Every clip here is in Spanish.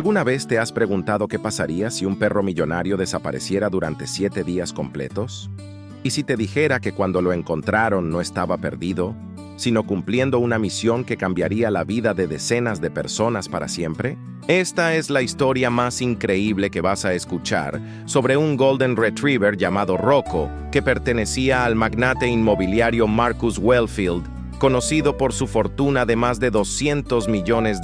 ¿Alguna vez te has preguntado qué pasaría si un perro millonario desapareciera durante 7 días completos? ¿Y si te dijera que cuando lo encontraron no estaba perdido, sino cumpliendo una misión que cambiaría la vida de decenas de personas para siempre? Esta es la historia más increíble que vas a escuchar sobre un Golden Retriever llamado Rocco, que pertenecía al magnate inmobiliario Marcus Wellfield, conocido por su fortuna de más de $200 millones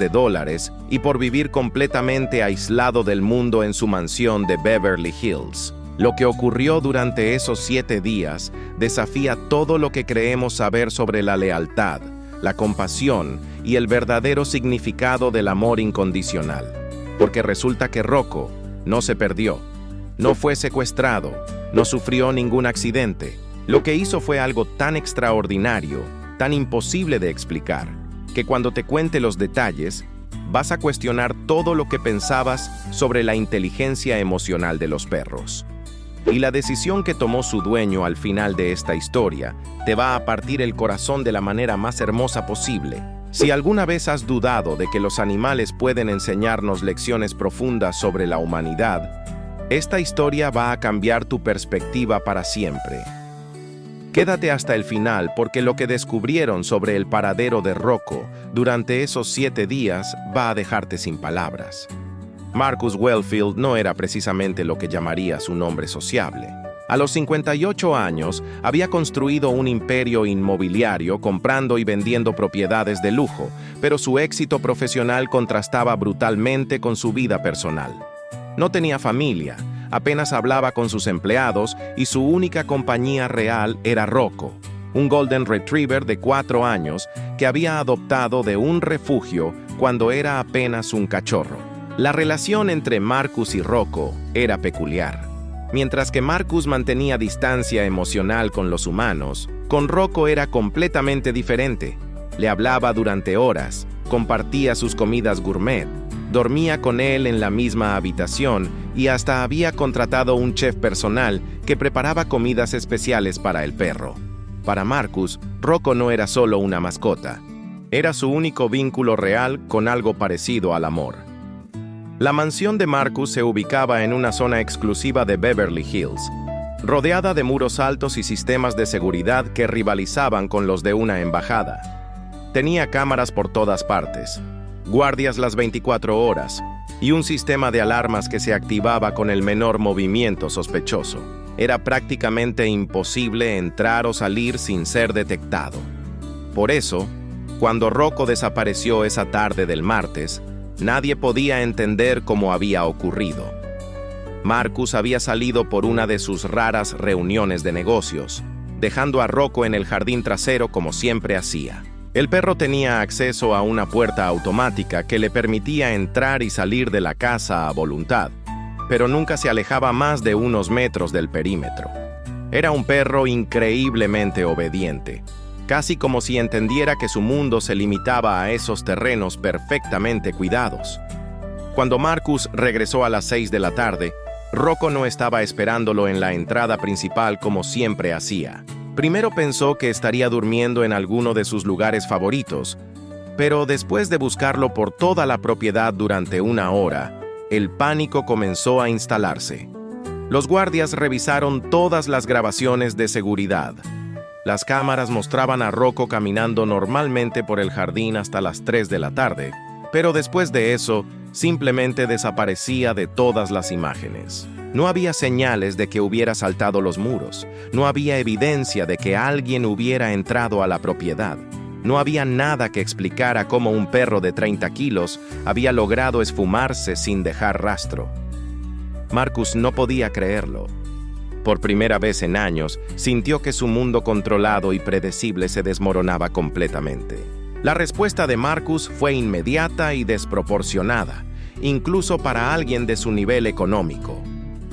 y por vivir completamente aislado del mundo en su mansión de Beverly Hills. Lo que ocurrió durante esos 7 días desafía todo lo que creemos saber sobre la lealtad, la compasión y el verdadero significado del amor incondicional. Porque resulta que Rocco no se perdió, no fue secuestrado, no sufrió ningún accidente. Lo que hizo fue algo tan extraordinario, tan imposible de explicar, que cuando te cuente los detalles, vas a cuestionar todo lo que pensabas sobre la inteligencia emocional de los perros. Y la decisión que tomó su dueño al final de esta historia te va a partir el corazón de la manera más hermosa posible. Si alguna vez has dudado de que los animales pueden enseñarnos lecciones profundas sobre la humanidad, esta historia va a cambiar tu perspectiva para siempre. Quédate hasta el final porque lo que descubrieron sobre el paradero de Rocco durante esos 7 días va a dejarte sin palabras. Marcus Wellfield no era precisamente lo que llamarías un hombre sociable. A los 58 años, había construido un imperio inmobiliario comprando y vendiendo propiedades de lujo, pero su éxito profesional contrastaba brutalmente con su vida personal. No tenía familia, apenas hablaba con sus empleados y su única compañía real era Rocco, un Golden Retriever de 4 años que había adoptado de un refugio cuando era apenas un cachorro. La relación entre Marcus y Rocco era peculiar. Mientras que Marcus mantenía distancia emocional con los humanos, con Rocco era completamente diferente. Le hablaba durante horas, compartía sus comidas gourmet, dormía con él en la misma habitación y hasta había contratado un chef personal que preparaba comidas especiales para el perro. Para Marcus, Rocco no era solo una mascota. Era su único vínculo real con algo parecido al amor. La mansión de Marcus se ubicaba en una zona exclusiva de Beverly Hills, rodeada de muros altos y sistemas de seguridad que rivalizaban con los de una embajada. Tenía cámaras por todas partes, guardias las 24 horas y un sistema de alarmas que se activaba con el menor movimiento sospechoso. Era prácticamente imposible entrar o salir sin ser detectado. Por eso, cuando Rocco desapareció esa tarde del martes, nadie podía entender cómo había ocurrido. Marcus había salido por una de sus raras reuniones de negocios, dejando a Rocco en el jardín trasero como siempre hacía. El perro tenía acceso a una puerta automática que le permitía entrar y salir de la casa a voluntad, pero nunca se alejaba más de unos metros del perímetro. Era un perro increíblemente obediente, casi como si entendiera que su mundo se limitaba a esos terrenos perfectamente cuidados. Cuando Marcus regresó a las 6 de la tarde, Rocco no estaba esperándolo en la entrada principal como siempre hacía. Primero pensó que estaría durmiendo en alguno de sus lugares favoritos, pero después de buscarlo por toda la propiedad durante 1 hora, el pánico comenzó a instalarse. Los guardias revisaron todas las grabaciones de seguridad. Las cámaras mostraban a Rocco caminando normalmente por el jardín hasta las 3 de la tarde, pero después de eso, simplemente desaparecía de todas las imágenes. No había señales de que hubiera saltado los muros, no había evidencia de que alguien hubiera entrado a la propiedad. No había nada que explicara cómo un perro de 30 kilos había logrado esfumarse sin dejar rastro. Marcus no podía creerlo. Por primera vez en años, sintió que su mundo controlado y predecible se desmoronaba completamente. La respuesta de Marcus fue inmediata y desproporcionada, incluso para alguien de su nivel económico.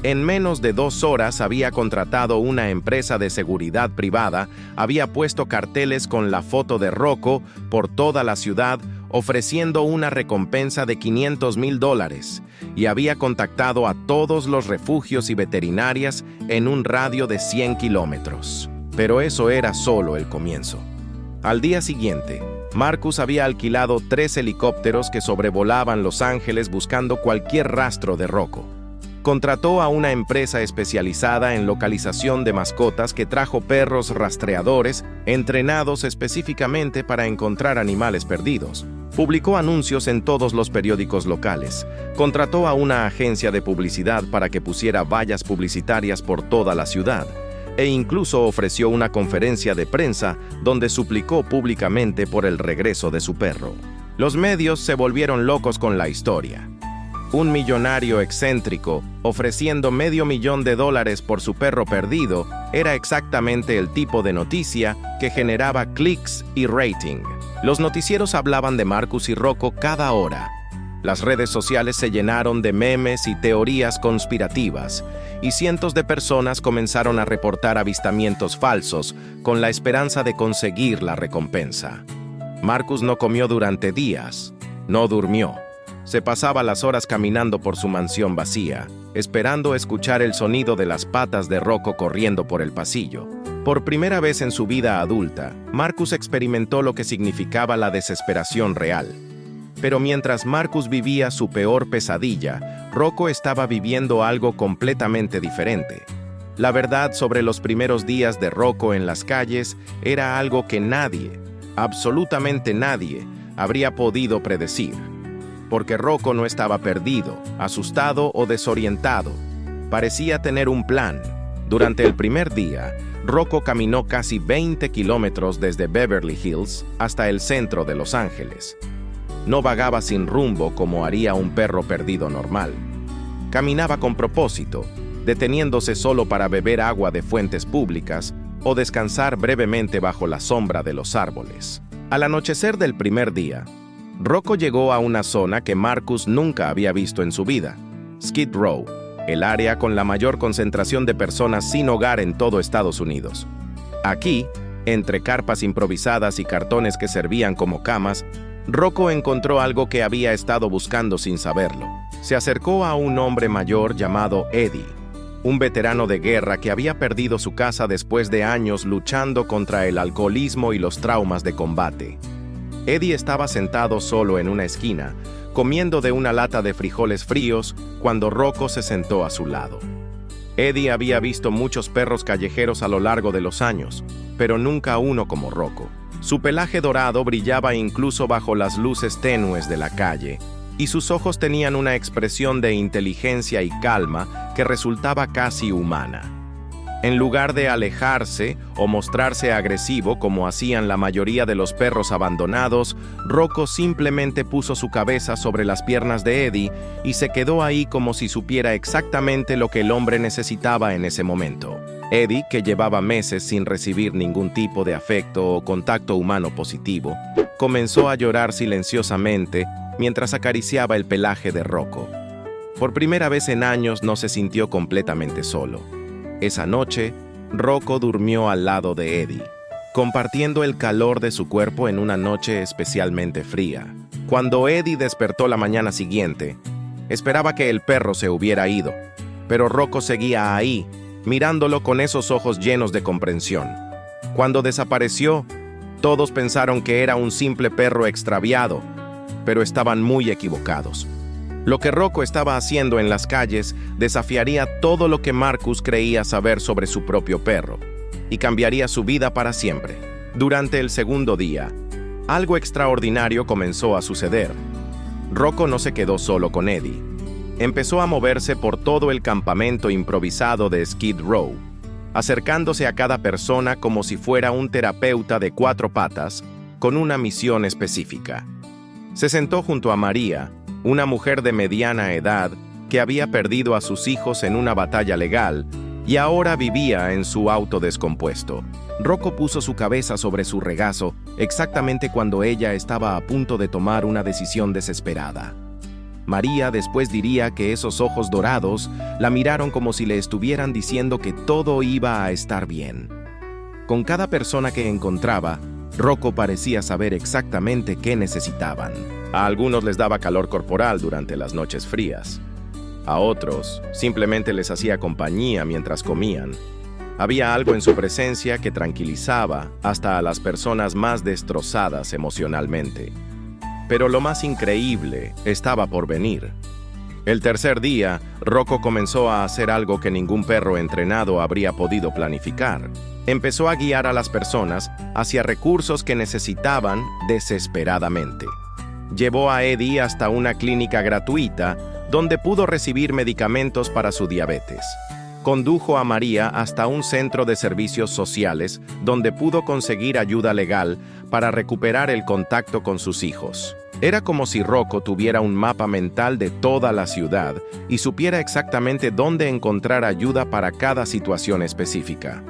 En menos de 2 horas había contratado una empresa de seguridad privada, había puesto carteles con la foto de Rocco por toda la ciudad, ofreciendo una recompensa de $500,000 y había contactado a todos los refugios y veterinarias en un radio de 100 kilómetros. Pero eso era solo el comienzo. Al día siguiente, Marcus había alquilado 3 helicópteros que sobrevolaban Los Ángeles buscando cualquier rastro de Rocco. Contrató a una empresa especializada en localización de mascotas que trajo perros rastreadores entrenados específicamente para encontrar animales perdidos. Publicó anuncios en todos los periódicos locales. Contrató a una agencia de publicidad para que pusiera vallas publicitarias por toda la ciudad. E incluso ofreció una conferencia de prensa donde suplicó públicamente por el regreso de su perro. Los medios se volvieron locos con la historia. Un millonario excéntrico, ofreciendo $500,000 por su perro perdido, era exactamente el tipo de noticia que generaba clics y rating. Los noticieros hablaban de Marcus y Rocco cada hora. Las redes sociales se llenaron de memes y teorías conspirativas, y cientos de personas comenzaron a reportar avistamientos falsos con la esperanza de conseguir la recompensa. Marcus no comió durante días, no durmió. Se pasaba las horas caminando por su mansión vacía, esperando escuchar el sonido de las patas de Rocco corriendo por el pasillo. Por primera vez en su vida adulta, Marcus experimentó lo que significaba la desesperación real. Pero mientras Marcus vivía su peor pesadilla, Rocco estaba viviendo algo completamente diferente. La verdad sobre los primeros días de Rocco en las calles era algo que nadie, absolutamente nadie, habría podido predecir. Porque Rocco no estaba perdido, asustado o desorientado. Parecía tener un plan. Durante el primer día, Rocco caminó casi 20 kilómetros desde Beverly Hills hasta el centro de Los Ángeles. No vagaba sin rumbo como haría un perro perdido normal. Caminaba con propósito, deteniéndose solo para beber agua de fuentes públicas o descansar brevemente bajo la sombra de los árboles. Al anochecer del primer día, Rocco llegó a una zona que Marcus nunca había visto en su vida, Skid Row, el área con la mayor concentración de personas sin hogar en todo Estados Unidos. Aquí, entre carpas improvisadas y cartones que servían como camas, Rocco encontró algo que había estado buscando sin saberlo. Se acercó a un hombre mayor llamado Eddie, un veterano de guerra que había perdido su casa después de años luchando contra el alcoholismo y los traumas de combate. Eddie estaba sentado solo en una esquina, comiendo de una lata de frijoles fríos, cuando Rocco se sentó a su lado. Eddie había visto muchos perros callejeros a lo largo de los años, pero nunca uno como Rocco. Su pelaje dorado brillaba incluso bajo las luces tenues de la calle, y sus ojos tenían una expresión de inteligencia y calma que resultaba casi humana. En lugar de alejarse o mostrarse agresivo como hacían la mayoría de los perros abandonados, Rocco simplemente puso su cabeza sobre las piernas de Eddie y se quedó ahí como si supiera exactamente lo que el hombre necesitaba en ese momento. Eddie, que llevaba meses sin recibir ningún tipo de afecto o contacto humano positivo, comenzó a llorar silenciosamente mientras acariciaba el pelaje de Rocco. Por primera vez en años no se sintió completamente solo. Esa noche, Rocco durmió al lado de Eddie, compartiendo el calor de su cuerpo en una noche especialmente fría. Cuando Eddie despertó la mañana siguiente, esperaba que el perro se hubiera ido, pero Rocco seguía ahí, mirándolo con esos ojos llenos de comprensión. Cuando desapareció, todos pensaron que era un simple perro extraviado, pero estaban muy equivocados. Lo que Rocco estaba haciendo en las calles desafiaría todo lo que Marcus creía saber sobre su propio perro, y cambiaría su vida para siempre. Durante el segundo día, algo extraordinario comenzó a suceder. Rocco no se quedó solo con Eddie. Empezó a moverse por todo el campamento improvisado de Skid Row, acercándose a cada persona como si fuera un terapeuta de 4 patas con una misión específica. Se sentó junto a María, una mujer de mediana edad que había perdido a sus hijos en una batalla legal y ahora vivía en su auto descompuesto. Rocco puso su cabeza sobre su regazo exactamente cuando ella estaba a punto de tomar una decisión desesperada. María después diría que esos ojos dorados la miraron como si le estuvieran diciendo que todo iba a estar bien. Con cada persona que encontraba, Rocco parecía saber exactamente qué necesitaban. A algunos les daba calor corporal durante las noches frías. A otros, simplemente les hacía compañía mientras comían. Había algo en su presencia que tranquilizaba hasta a las personas más destrozadas emocionalmente. Pero lo más increíble estaba por venir. El tercer día, Rocco comenzó a hacer algo que ningún perro entrenado habría podido planificar. Empezó a guiar a las personas hacia recursos que necesitaban desesperadamente. Llevó a Eddie hasta una clínica gratuita donde pudo recibir medicamentos para su diabetes. Condujo a María hasta un centro de servicios sociales donde pudo conseguir ayuda legal para recuperar el contacto con sus hijos. Era como si Rocco tuviera un mapa mental de toda la ciudad y supiera exactamente dónde encontrar ayuda para cada situación específica.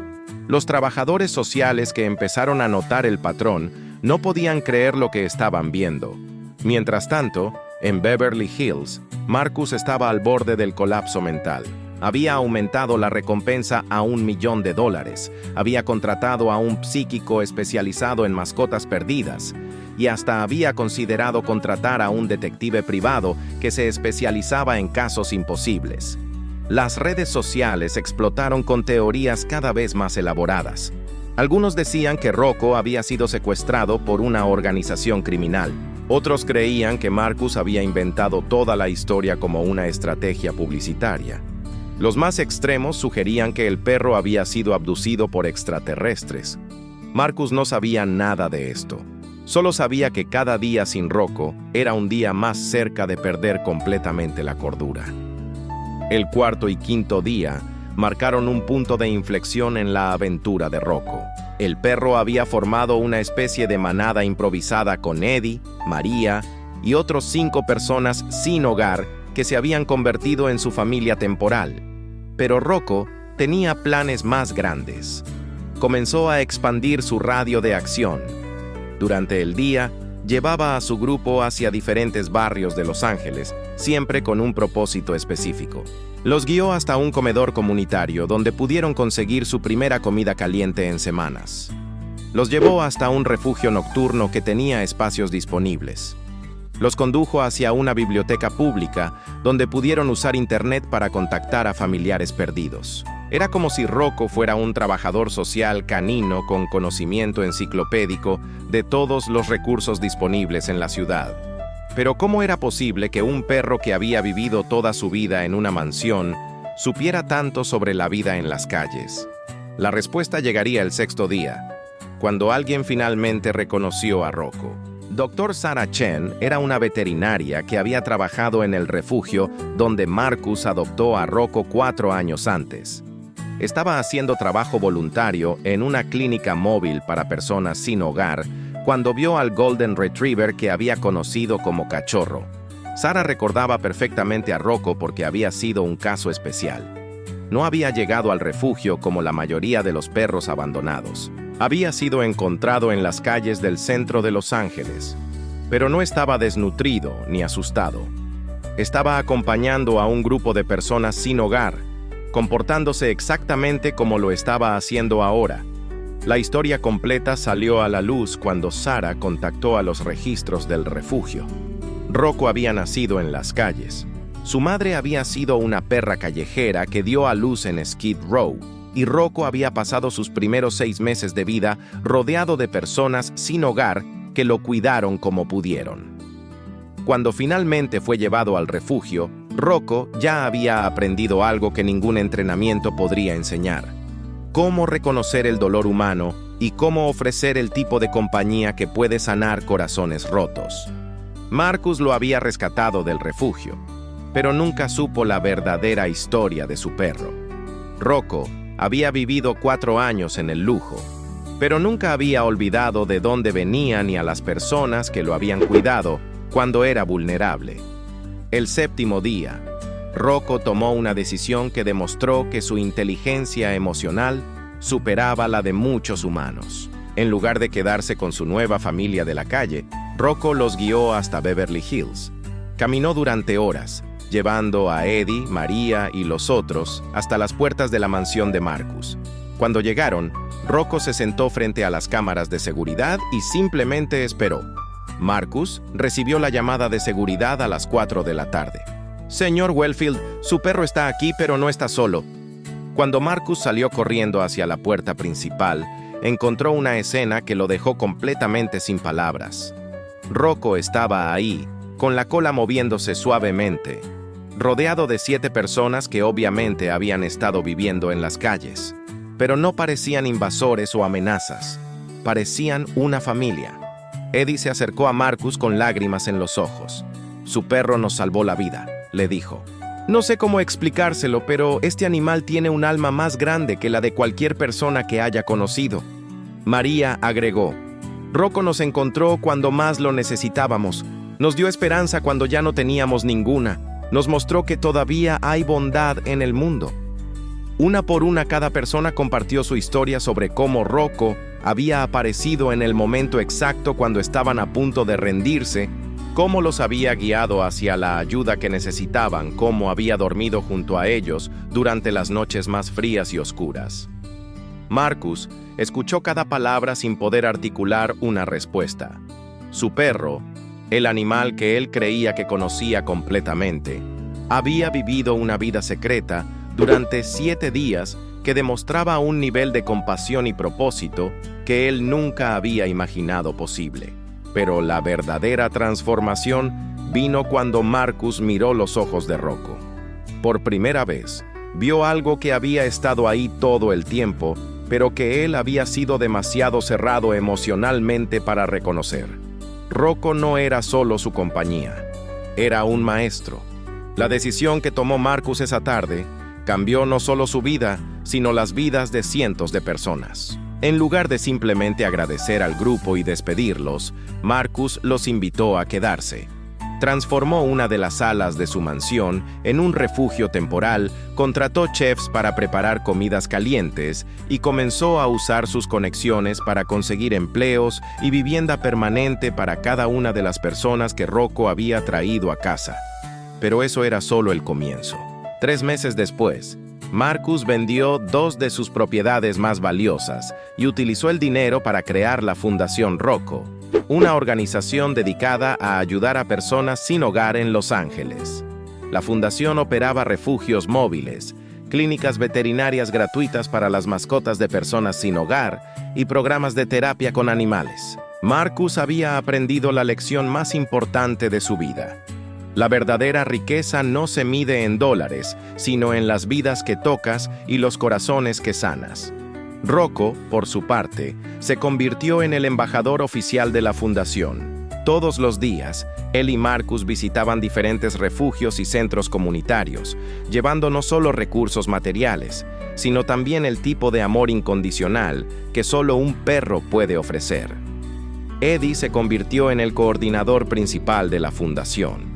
Los trabajadores sociales que empezaron a notar el patrón no podían creer lo que estaban viendo. Mientras tanto, en Beverly Hills, Marcus estaba al borde del colapso mental. Había aumentado la recompensa a $1 millón. Había contratado a un psíquico especializado en mascotas perdidas y hasta había considerado contratar a un detective privado que se especializaba en casos imposibles. Las redes sociales explotaron con teorías cada vez más elaboradas. Algunos decían que Rocco había sido secuestrado por una organización criminal. Otros creían que Marcus había inventado toda la historia como una estrategia publicitaria. Los más extremos sugerían que el perro había sido abducido por extraterrestres. Marcus no sabía nada de esto. Solo sabía que cada día sin Rocco era un día más cerca de perder completamente la cordura. El cuarto y quinto día marcaron un punto de inflexión en la aventura de Rocco. El perro había formado una especie de manada improvisada con Eddie, María y otros 5 personas sin hogar que se habían convertido en su familia temporal. Pero Rocco tenía planes más grandes. Comenzó a expandir su radio de acción. Durante el día, llevaba a su grupo hacia diferentes barrios de Los Ángeles, siempre con un propósito específico. Los guió hasta un comedor comunitario donde pudieron conseguir su primera comida caliente en semanas. Los llevó hasta un refugio nocturno que tenía espacios disponibles. Los condujo hacia una biblioteca pública donde pudieron usar internet para contactar a familiares perdidos. Era como si Rocco fuera un trabajador social canino con conocimiento enciclopédico de todos los recursos disponibles en la ciudad. Pero ¿cómo era posible que un perro que había vivido toda su vida en una mansión supiera tanto sobre la vida en las calles? La respuesta llegaría el 6º día, cuando alguien finalmente reconoció a Rocco. Dr. Sarah Chen era una veterinaria que había trabajado en el refugio donde Marcus adoptó a Rocco 4 años antes. Estaba haciendo trabajo voluntario en una clínica móvil para personas sin hogar cuando vio al Golden Retriever que había conocido como Cachorro. Sarah recordaba perfectamente a Rocco porque había sido un caso especial. No había llegado al refugio como la mayoría de los perros abandonados. Había sido encontrado en las calles del centro de Los Ángeles, pero no estaba desnutrido ni asustado. Estaba acompañando a un grupo de personas sin hogar, comportándose exactamente como lo estaba haciendo ahora. La historia completa salió a la luz cuando Sarah contactó a los registros del refugio. Rocco había nacido en las calles. Su madre había sido una perra callejera que dio a luz en Skid Row, y Rocco había pasado sus primeros 6 meses de vida rodeado de personas sin hogar que lo cuidaron como pudieron. Cuando finalmente fue llevado al refugio, Rocco ya había aprendido algo que ningún entrenamiento podría enseñar: cómo reconocer el dolor humano y cómo ofrecer el tipo de compañía que puede sanar corazones rotos. Marcus lo había rescatado del refugio, pero nunca supo la verdadera historia de su perro. Rocco había vivido 4 años en el lujo, pero nunca había olvidado de dónde venía ni a las personas que lo habían cuidado cuando era vulnerable. El 7º día, Rocco tomó una decisión que demostró que su inteligencia emocional superaba la de muchos humanos. En lugar de quedarse con su nueva familia de la calle, Rocco los guió hasta Beverly Hills. Caminó durante horas, llevando a Eddie, María y los otros hasta las puertas de la mansión de Marcus. Cuando llegaron, Rocco se sentó frente a las cámaras de seguridad y simplemente esperó. Marcus recibió la llamada de seguridad a las 4 de la tarde. «Señor Wellfield, su perro está aquí, pero no está solo». Cuando Marcus salió corriendo hacia la puerta principal, encontró una escena que lo dejó completamente sin palabras. Rocco estaba ahí, con la cola moviéndose suavemente, rodeado de 7 personas que obviamente habían estado viviendo en las calles, pero no parecían invasores o amenazas, parecían una familia. Eddie se acercó a Marcus con lágrimas en los ojos. «Su perro nos salvó la vida», le dijo. «No sé cómo explicárselo, pero este animal tiene un alma más grande que la de cualquier persona que haya conocido». María agregó: «Rocco nos encontró cuando más lo necesitábamos, nos dio esperanza cuando ya no teníamos ninguna, nos mostró que todavía hay bondad en el mundo». Una por una cada persona compartió su historia sobre cómo Rocco había aparecido en el momento exacto cuando estaban a punto de rendirse, cómo los había guiado hacia la ayuda que necesitaban, cómo había dormido junto a ellos durante las noches más frías y oscuras. Marcus escuchó cada palabra sin poder articular una respuesta. Su perro, el animal que él creía que conocía completamente, había vivido una vida secreta durante 7 días que demostraba un nivel de compasión y propósito que él nunca había imaginado posible. Pero la verdadera transformación vino cuando Marcus miró los ojos de Rocco. Por primera vez, vio algo que había estado ahí todo el tiempo, pero que él había sido demasiado cerrado emocionalmente para reconocer. Rocco no era solo su compañía, era un maestro. La decisión que tomó Marcus esa tarde cambió no solo su vida, sino las vidas de cientos de personas. En lugar de simplemente agradecer al grupo y despedirlos, Marcus los invitó a quedarse. Transformó una de las salas de su mansión en un refugio temporal, contrató chefs para preparar comidas calientes y comenzó a usar sus conexiones para conseguir empleos y vivienda permanente para cada una de las personas que Rocco había traído a casa. Pero eso era solo el comienzo. 3 meses después, Marcus vendió 2 de sus propiedades más valiosas y utilizó el dinero para crear la Fundación Rocco, una organización dedicada a ayudar a personas sin hogar en Los Ángeles. La fundación operaba refugios móviles, clínicas veterinarias gratuitas para las mascotas de personas sin hogar y programas de terapia con animales. Marcus había aprendido la lección más importante de su vida. La verdadera riqueza no se mide en dólares, sino en las vidas que tocas y los corazones que sanas. Rocco, por su parte, se convirtió en el embajador oficial de la fundación. Todos los días, él y Marcus visitaban diferentes refugios y centros comunitarios, llevando no solo recursos materiales, sino también el tipo de amor incondicional que solo un perro puede ofrecer. Eddie se convirtió en el coordinador principal de la fundación.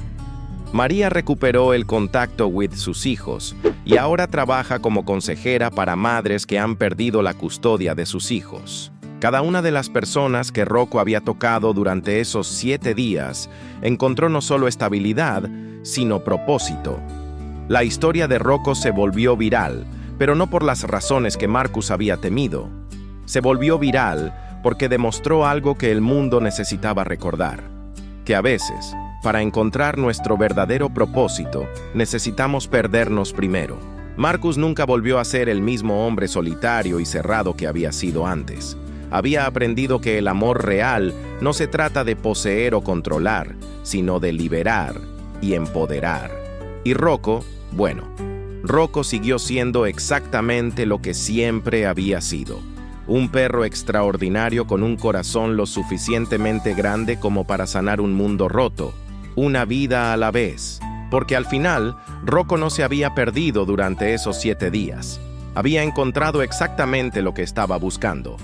María recuperó el contacto con sus hijos y ahora trabaja como consejera para madres que han perdido la custodia de sus hijos. Cada una de las personas que Rocco había tocado durante esos 7 días encontró no solo estabilidad, sino propósito. La historia de Rocco se volvió viral, pero no por las razones que Marcus había temido. Se volvió viral porque demostró algo que el mundo necesitaba recordar, que a veces, para encontrar nuestro verdadero propósito, necesitamos perdernos primero. Marcus nunca volvió a ser el mismo hombre solitario y cerrado que había sido antes. Había aprendido que el amor real no se trata de poseer o controlar, sino de liberar y empoderar. Y Rocco siguió siendo exactamente lo que siempre había sido. Un perro extraordinario con un corazón lo suficientemente grande como para sanar un mundo roto, una vida a la vez, porque al final, Rocco no se había perdido durante esos 7 días. Había encontrado exactamente lo que estaba buscando,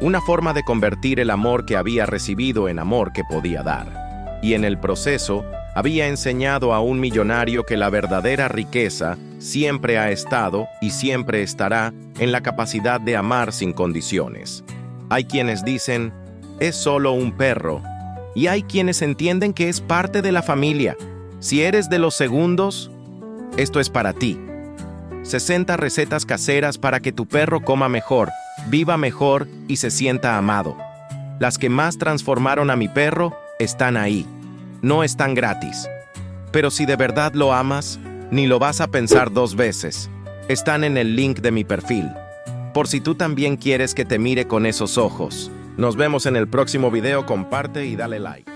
una forma de convertir el amor que había recibido en amor que podía dar. Y en el proceso, había enseñado a un millonario que la verdadera riqueza siempre ha estado y siempre estará en la capacidad de amar sin condiciones. Hay quienes dicen, es solo un perro, y hay quienes entienden que es parte de la familia. Si eres de los segundos, esto es para ti. 60 recetas caseras para que tu perro coma mejor, viva mejor y se sienta amado. Las que más transformaron a mi perro están ahí. No están gratis. Pero si de verdad lo amas, ni lo vas a pensar 2 veces. Están en el link de mi perfil. Por si tú también quieres que te mire con esos ojos. Nos vemos en el próximo video, comparte y dale like.